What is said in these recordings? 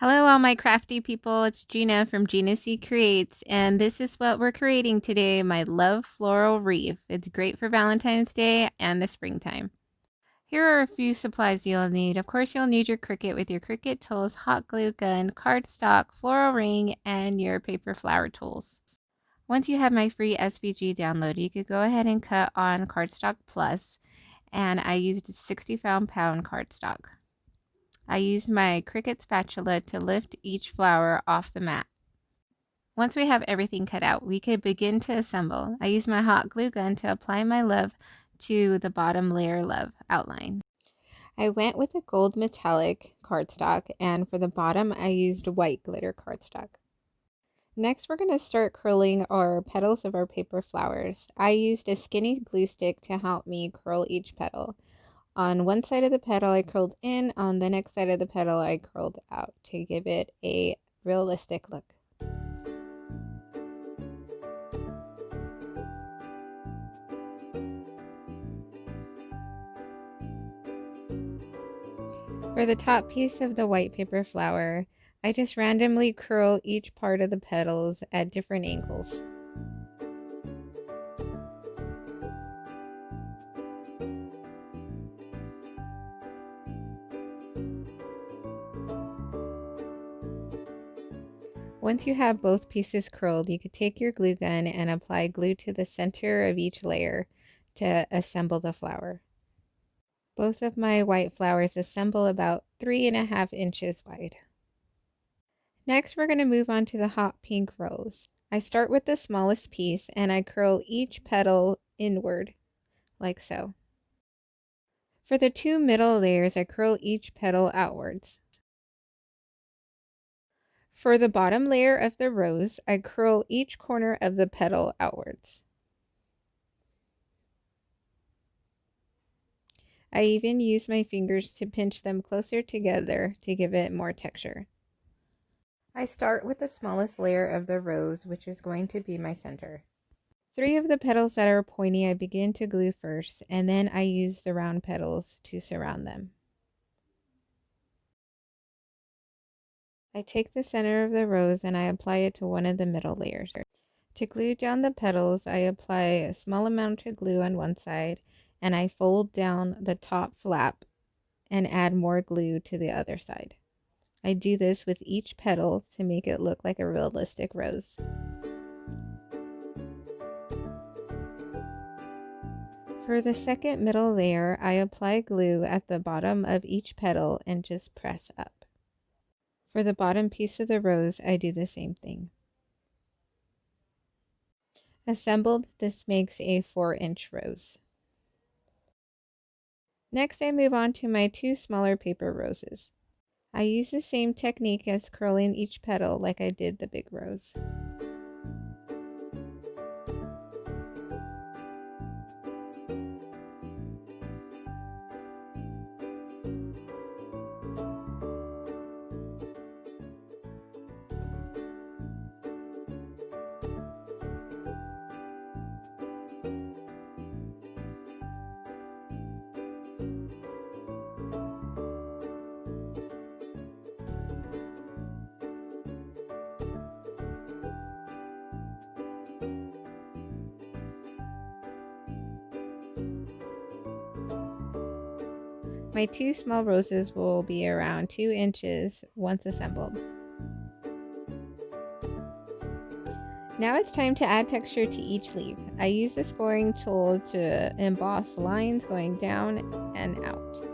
Hello, all my crafty people. It's Gina from Gina C Creates, and this is what we're creating today, my Love Floral Wreath. It's great for Valentine's Day and the springtime. Here are a few supplies you'll need. Of course, you'll need your Cricut with your Cricut tools, hot glue gun, cardstock, floral ring, and your paper flower tools. Once you have my free SVG download, you could go ahead and cut on Cardstock Plus, and I used a 60-pound cardstock. I used my Cricut spatula to lift each flower off the mat. Once we have everything cut out, we could begin to assemble. I used my hot glue gun to apply my love to the bottom layer love outline. I went with a gold metallic cardstock, and for the bottom I used white glitter cardstock. Next, we're going to start curling our petals of our paper flowers. I used a skinny glue stick to help me curl each petal. On one side of the petal I curled in, on the next side of the petal I curled out to give it a realistic look. For the top piece of the white paper flower, I just randomly curl each part of the petals at different angles. Once you have both pieces curled, you could take your glue gun and apply glue to the center of each layer to assemble the flower. Both of my white flowers assemble about 3.5 inches wide. Next, we're going to move on to the hot pink rose. I start with the smallest piece and I curl each petal inward, like so. For the two middle layers, I curl each petal outwards. For the bottom layer of the rose, I curl each corner of the petal outwards. I even use my fingers to pinch them closer together to give it more texture. I start with the smallest layer of the rose, which is going to be my center. 3 of the petals that are pointy I begin to glue first, and then I use the round petals to surround them. I take the center of the rose and I apply it to one of the middle layers. To glue down the petals, I apply a small amount of glue on one side and I fold down the top flap and add more glue to the other side. I do this with each petal to make it look like a realistic rose. For the second middle layer, I apply glue at the bottom of each petal and just press up. For the bottom piece of the rose, I do the same thing. Assembled, this makes a 4-inch rose. Next, I move on to my 2 smaller paper roses. I use the same technique as curling each petal like I did the big rose. My 2 small roses will be around 2 inches once assembled. Now it's time to add texture to each leaf. I use the scoring tool to emboss lines going down and out.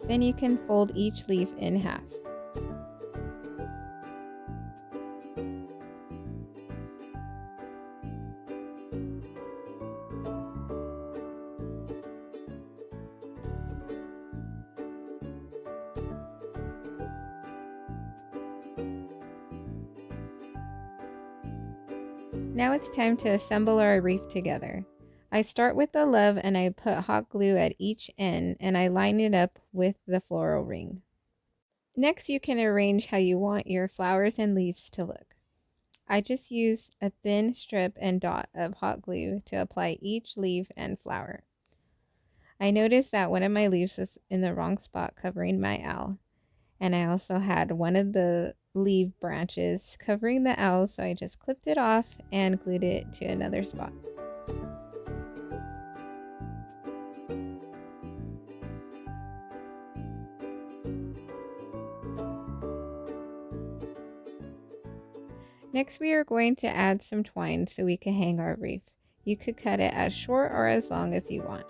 Then you can fold each leaf in half. Now it's time to assemble our wreath together. I start with the love and I put hot glue at each end and I line it up with the floral ring. Next, you can arrange how you want your flowers and leaves to look. I just use a thin strip and dot of hot glue to apply each leaf and flower. I noticed that one of my leaves was in the wrong spot covering my owl, And I also had one of the leaf branches covering the L, so I just clipped it off and glued it to another spot. Next, we are going to add some twine so we can hang our wreath. You could cut it as short or as long as you want.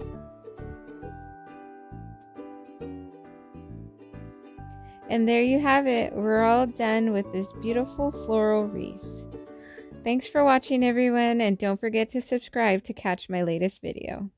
And there you have it. We're all done with this beautiful floral wreath. Thanks for watching, everyone, and don't forget to subscribe to catch my latest video.